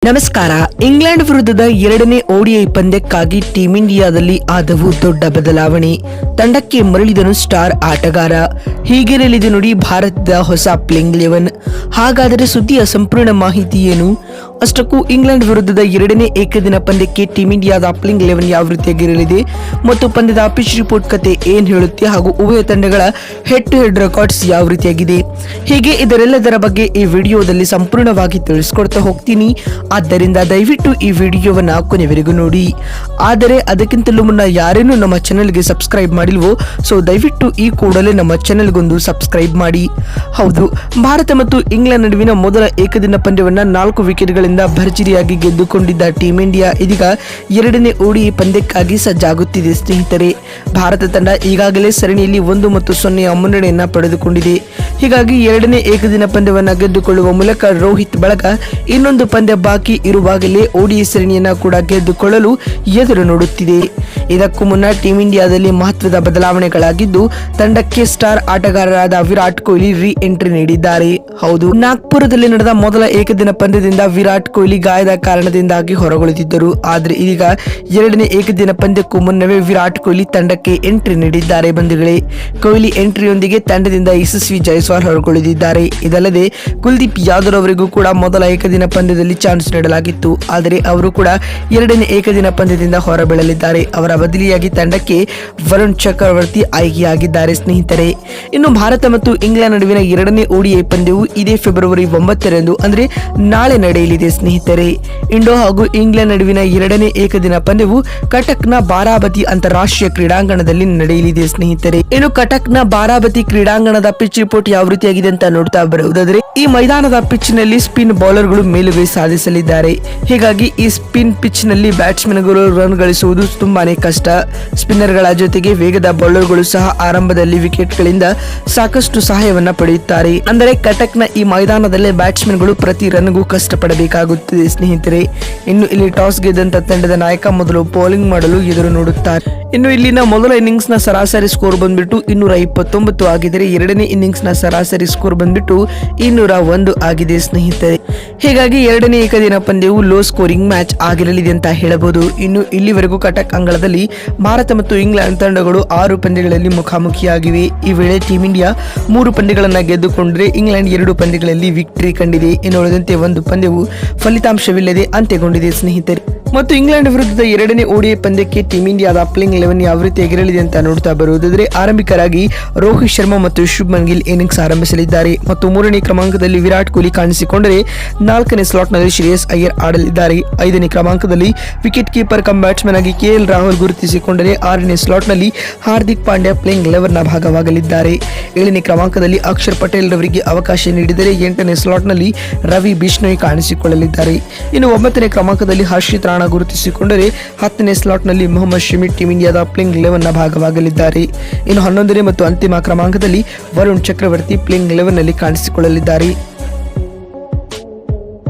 ನಮಸ್ಕಾರ. ಇಂಗ್ಲೆಂಡ್ ವಿರುದ್ಧದ ಎರಡನೇ ಓಡಿಐ ಪಂದ್ಯಕ್ಕಾಗಿ ಟೀಂ ಇಂಡಿಯಾದಲ್ಲಿ ಆದವು ದೊಡ್ಡ ಬದಲಾವಣೆ. ತಂಡಕ್ಕೆ ಮರಳಿದನು ಸ್ಟಾರ್ ಆಟಗಾರ. ಹೀಗಿರಲಿದೆ ನೋಡಿ ಭಾರತದ ಹೊಸ ಪ್ಲೇಯಿಂಗ್ 11. ಹಾಗಾದರೆ ಸುದ್ದಿಯ ಸಂಪೂರ್ಣ ಮಾಹಿತಿ ಏನು? ಅಷ್ಟಕ್ಕೂ ಇಂಗ್ಲೆಂಡ್ ವಿರುದ್ಧದ ಎರಡನೇ ಏಕದಿನ ಪಂದ್ಯಕ್ಕೆ ಟೀಂ ಇಂಡಿಯಾದ ಪ್ಲೇಯಿಂಗ್ 11 ಯಾವ ರೀತಿಯಾಗಿರಲಿದೆ ಮತ್ತು ಪಂದ್ಯದ ಪಿಚ್ ರಿಪೋರ್ಟ್ ಕತೆ ಏನ್ ಹೇಳುತ್ತೆ ಹಾಗೂ ಉಭಯ ತಂಡಗಳ ಹೆಡ್ ಟು ಹೆಡ್ ರೆಕಾರ್ಡ್ಸ್ ಯಾವ ರೀತಿಯಾಗಿದೆ, ಹೀಗೆ ಇದರೆಲ್ಲದರ ಬಗ್ಗೆ ಈ ವಿಡಿಯೋದಲ್ಲಿ ಸಂಪೂರ್ಣವಾಗಿ ತಿಳಿಸ್ಕೊಡ್ತಾ ಹೋಗ್ತೀನಿ. ಆದ್ದರಿಂದ ದಯವಿಟ್ಟು ಈ ವಿಡಿಯೋವನ್ನ ಕೊನೆವರೆಗೂ ನೋಡಿ. ಆದರೆ ಅದಕ್ಕಿಂತಲೂ ಮುನ್ನ ಯಾರೇನೂ ನಮ್ಮ ಚಾನೆಲ್ಗೆ ಸಬ್ಸ್ಕ್ರೈಬ್ ಮಾಡಿಲ್ವೋ, ಸೊ ದಯವಿಟ್ಟು ಈ ಕೂಡಲೇ ನಮ್ಮ ಚಾನೆಲ್ಗೊಂದು ಸಬ್ಸ್ಕ್ರೈಬ್ ಮಾಡಿ. ಹೌದು, ಭಾರತ ಮತ್ತು ಇಂಗ್ಲೆಂಡ್ ನಡುವಿನ ಮೊದಲ ಏಕದಿನ ಪಂದ್ಯವನ್ನ 4 ವಿಕೆಟ್ಗಳಿಂದ ಭರ್ಜರಿಯಾಗಿ ಗೆದ್ದುಕೊಂಡಿದ್ದ ಟೀಂ ಇಂಡಿಯಾ ಇದೀಗ ಎರಡನೇ ಓಡಿಐ ಪಂದ್ಯಕ್ಕಾಗಿ ಸಜ್ಜಾಗುತ್ತಿದೆ ಸ್ನೇಹಿತರೆ. ಭಾರತ ತಂಡ ಈಗಾಗಲೇ ಸರಣಿಯಲ್ಲಿ 1 ಮತ್ತು 0 ಮುನ್ನಡೆಯನ್ನ ಪಡೆದುಕೊಂಡಿದೆ. ಹೀಗಾಗಿ ಎರಡನೇ ಏಕದಿನ ಪಂದ್ಯವನ್ನ ಗೆದ್ದುಕೊಳ್ಳುವ ಮೂಲಕ ರೋಹಿತ್ ಬಳಗ ಇನ್ನೊಂದು ಪಂದ್ಯ ಬಾಕಿ ಇರುವಾಗಲೇ ಓಡಿಐ ಸರಣಿಯನ್ನ ಕೂಡ ಗೆದ್ದುಕೊಳ್ಳಲು ಎದುರು ನೋಡುತ್ತಿದೆ. ಇದಕ್ಕೂ ಮುನ್ನ ಟೀಂ ಇಂಡಿಯಾದಲ್ಲಿ ಮಹತ್ವದ ಬದಲಾವಣೆಗಳಾಗಿದ್ದು, ತಂಡಕ್ಕೆ ಸ್ಟಾರ್ ಆಟಗಾರರಾದ ವಿರಾಟ್ ಕೊಹ್ಲಿ ರೀ ಎಂಟ್ರಿ ನೀಡಿದ್ದಾರೆ. ಹೌದು, ನಾಗ್ಪುರದಲ್ಲಿ ನಡೆದ ಮೊದಲ ಏಕದಿನ ಪಂದ್ಯದಿಂದ ವಿರಾಟ್ ಕೊಹ್ಲಿ ಗಾಯದ ಕಾರಣದಿಂದಾಗಿ ಹೊರಗುಳಿದಿದ್ದರು. ಆದರೆ ಇದೀಗ ಎರಡನೇ ಏಕದಿನ ಪಂದ್ಯಕ್ಕೂ ಮುನ್ನವೇ ವಿರಾಟ್ ಕೊಹ್ಲಿ ತಂಡಕ್ಕೆ ಎಂಟ್ರಿ ನೀಡಿದ್ದಾರೆ. ಬಂಧುಗಳೇ, ಕೊಹ್ಲಿ ಎಂಟ್ರಿಯೊಂದಿಗೆ ತಂಡದಿಂದ ಯಶಸ್ವಿ ಜೈಸ್ವಾಲ್ ಹೊರಗುಳಿದಿದ್ದಾರೆ. ಇದಲ್ಲದೆ ಕುಲ್ದೀಪ್ ಯಾದವ್ ಅವರಿಗೂ ಕೂಡ ಮೊದಲ ಏಕದಿನ ಪಂದ್ಯದಲ್ಲಿ ಚಾನ್ಸ್ ನೀಡಲಾಗಿತ್ತು. ಆದರೆ ಅವರು ಕೂಡ ಎರಡನೇ ಏಕದಿನ ಪಂದ್ಯದಿಂದ ಹೊರಬೀಳಲಿದ್ದಾರೆ. ಅವರ ಬದಲಿಯಾಗಿ ತಂಡಕ್ಕೆ ವರುಣ್ ಚಕ್ರವರ್ತಿ ಆಯ್ಕೆಯಾಗಿದ್ದಾರೆ ಸ್ನೇಹಿತರೆ. ಇನ್ನು ಭಾರತ ಮತ್ತು ಇಂಗ್ಲೆಂಡ್ ನಡುವಿನ ಎರಡನೇ ಓಡಿಐ ಪಂದ್ಯವು ಇದೇ ಫೆಬ್ರವರಿ 9ರಂದು ಅಂದ್ರೆ ನಾಳೆ ನಡೆಯಲಿದೆ ಸ್ನೇಹಿತರೆ. ಇಂಡೋ ಹಾಗೂ ಇಂಗ್ಲೆಂಡ್ ನಡುವಿನ ಎರಡನೇ ಏಕದಿನ ಪಂದ್ಯವು ಕಟಕ್ನ ಬಾರಾಬತಿ ಅಂತಾರಾಷ್ಟ್ರೀಯ ಕ್ರೀಡಾಂಗಣದಲ್ಲಿ ನಡೆಯಲಿದೆ ಸ್ನೇಹಿತರೆ. ಇನ್ನು ಕಟಕ್ನ ಬಾರಾಬತಿ ಕ್ರೀಡಾಂಗಣದ ಪಿಚ್ ರಿಪೋರ್ಟ್ ಯಾವ ರೀತಿಯಾಗಿದೆ ಅಂತ ನೋಡ್ತಾ ಬರುವುದಾದ್ರೆ, ಈ ಮೈದಾನದ ಪಿಚ್ ನಲ್ಲಿ ಸ್ಪಿನ್ ಬೌಲರ್ಗಳು ಮೇಲುಗೈ ಸಾಧಿಸಲಿದ್ದಾರೆ. ಹೀಗಾಗಿ ಈ ಸ್ಪಿನ್ ಪಿಚ್ ನಲ್ಲಿ ಬ್ಯಾಟ್ಸ್ಮನ್ಗಳು ರನ್ ಗಳಿಸುವುದು ತುಂಬಾನೇ ಕಷ್ಟ. ಸ್ಪಿನ್ನರ್ಗಳ ಜೊತೆಗೆ ವೇಗದ ಬೌಲರ್ಗಳು ಸಹ ಆರಂಭದಲ್ಲಿ ವಿಕೆಟ್ ಗಳಿಂದ ಸಾಕಷ್ಟು ಸಹಾಯವನ್ನ ಪಡೆಯುತ್ತಾರೆ. ಅಂದರೆ ಕಟಕ್ನ ಈ ಮೈದಾನದಲ್ಲೇ ಬ್ಯಾಟ್ಸ್ಮನ್ಗಳು ಪ್ರತಿ ರನ್ಗೂ ಕಷ್ಟಪಡಬೇಕಾಗುತ್ತದೆ ಸ್ನೇಹಿತರೆ. ಇನ್ನು ಇಲ್ಲಿ ಟಾಸ್ ಗೆದ್ದಂತ ತಂಡದ ನಾಯಕ ಮೊದಲು ಬೌಲಿಂಗ್ ಮಾಡಲು ಎದುರು ನೋಡುತ್ತಾರೆ. ಇನ್ನು ಇಲ್ಲಿನ ಮೊದಲ ಇನ್ನಿಂಗ್ಸ್ ನ ಸರಾಸರಿ ಸ್ಕೋರ್ ಬಂದ್ಬಿಟ್ಟು 229 ಆಗಿದ್ದರೆ ಎರಡನೇ ಇನ್ನಿಂಗ್ಸ್ ನ ಸರಾಸರಿ ಸ್ಕೋರ್ ಬಂದ್ಬಿಟ್ಟು 201 ಆಗಿದೆ ಸ್ನೇಹಿತರೆ. ಹೀಗಾಗಿ ಎರಡನೇ ಏಕದಿನ ಪಂದ್ಯವು ಲೋ ಸ್ಕೋರಿಂಗ್ ಮ್ಯಾಚ್ ಆಗಿರಲಿದೆ ಅಂತ ಹೇಳಬಹುದು. ಇನ್ನು ಇಲ್ಲಿವರೆಗೂ ಕಟಕ್ ಅಂಗಳದಲ್ಲಿ ಭಾರತ ಮತ್ತು ಇಂಗ್ಲೆಂಡ್ ತಂಡಗಳು 6 ಪಂದ್ಯಗಳಲ್ಲಿ ಮುಖಾಮುಖಿಯಾಗಿವೆ. ಈ ವೇಳೆ ಟೀಂ ಇಂಡಿಯಾ 3 ಪಂದ್ಯಗಳನ್ನ ಗೆದ್ದುಕೊಂಡರೆ ಇಂಗ್ಲೆಂಡ್ 2 ಪಂದ್ಯಗಳಲ್ಲಿ ವಿಕ್ಟರಿ ಕಂಡಿದೆ. ಇನ್ನು ಉಳಿದಂತೆ 1 ಪಂದ್ಯವು ಫಲಿತಾಂಶವಿಲ್ಲದೆ ಅಂತ್ಯಗೊಂಡಿದೆ ಸ್ನೇಹಿತರೆ. ಮತ್ತು ಇಂಗ್ಲೆಂಡ್ ವಿರುದ್ಧದ ಎರಡನೇ ಓಡಿಐ ಪಂದ್ಯಕ್ಕೆ ಟೀಂ ಇಂಡಿಯಾದ ಪ್ಲೇಯಿಂಗ್ 11 ಯಾವ ರೀತಿಯಾಗಿರಲಿದೆ ಅಂತ ನೋಡ್ತಾ ಬರುವುದಾದ್ರೆ, ಆರಂಭಿಕರಾಗಿ ರೋಹಿತ್ ಶರ್ಮಾ ಮತ್ತು ಶುಭ್ಮನ್ ಗಿಲ್ ಇನ್ನಿಂಗ್ಸ್ ಆರಂಭಿಸಲಿದ್ದಾರೆ ಮತ್ತು 3ನೇ ಕ್ರಮಾಂಕದಲ್ಲಿ ವಿರಾಟ್ ಕೊಹ್ಲಿ ಕಾಣಿಸಿಕೊಂಡರೆ 4ನೇ ಸ್ಲಾಟ್ನಲ್ಲಿ ಶ್ರೇಯಸ್ ಅಯ್ಯರ್ ಆಡಲಿದ್ದಾರೆ. 5ನೇ ಕ್ರಮಾಂಕದಲ್ಲಿ ವಿಕೆಟ್ ಕೀಪರ್ ಕಮ್ ಬ್ಯಾಟ್ಸ್ಮನ್ ಆಗಿ KL ರಾಹುಲ್ ಗುರುತಿಸಿಕೊಂಡರೆ 6ನೇ ಸ್ಲಾಟ್ನಲ್ಲಿ ಹಾರ್ದಿಕ್ ಪಾಂಡ್ಯ ಪ್ಲೇಯಿಂಗ್ 11ನ ಭಾಗವಾಗಲಿದ್ದಾರೆ. 7ನೇ ಕ್ರಮಾಂಕದಲ್ಲಿ ಅಕ್ಷರ್ ಪಟೇಲ್ ರವರಿಗೆ ಅವಕಾಶ ನೀಡಿದರೆ 8ನೇ ಸ್ಲಾಟ್ನಲ್ಲಿ ರವಿ ಬಿಷ್ಣೋಯ್ ಕಾಣಿಸಿಕೊಳ್ಳಲಿದ್ದಾರೆ. ಇನ್ನು 9ನೇ ಕ್ರಮಾಂಕದಲ್ಲಿ ಹರ್ಷಿತ್ ರಾಣಾ ಗುರುತಿಸಿಕೊಂಡರೆ 10ನೇ ಸ್ಲಾಟ್ನಲ್ಲಿ ಮೊಹಮ್ಮದ್ ಶಮಿ ಟೀಂ ಇಂಡಿಯಾದ ಪ್ಲೇಯಿಂಗ್ 11ನ ಭಾಗವಾಗಲಿದ್ದಾರೆ. ಇನ್ನು 11ನೇ ಮತ್ತು ಅಂತಿಮ ಕ್ರಮಾಂಕದಲ್ಲಿ ವರುಣ್ ಚಕ್ರವರ್ತಿ ಪ್ಲೇಯಿಂಗ್ 11ನಲ್ಲಿ ಕಾಣಿಸಿಕೊಳ್ಳಲಿದ್ದಾರೆ.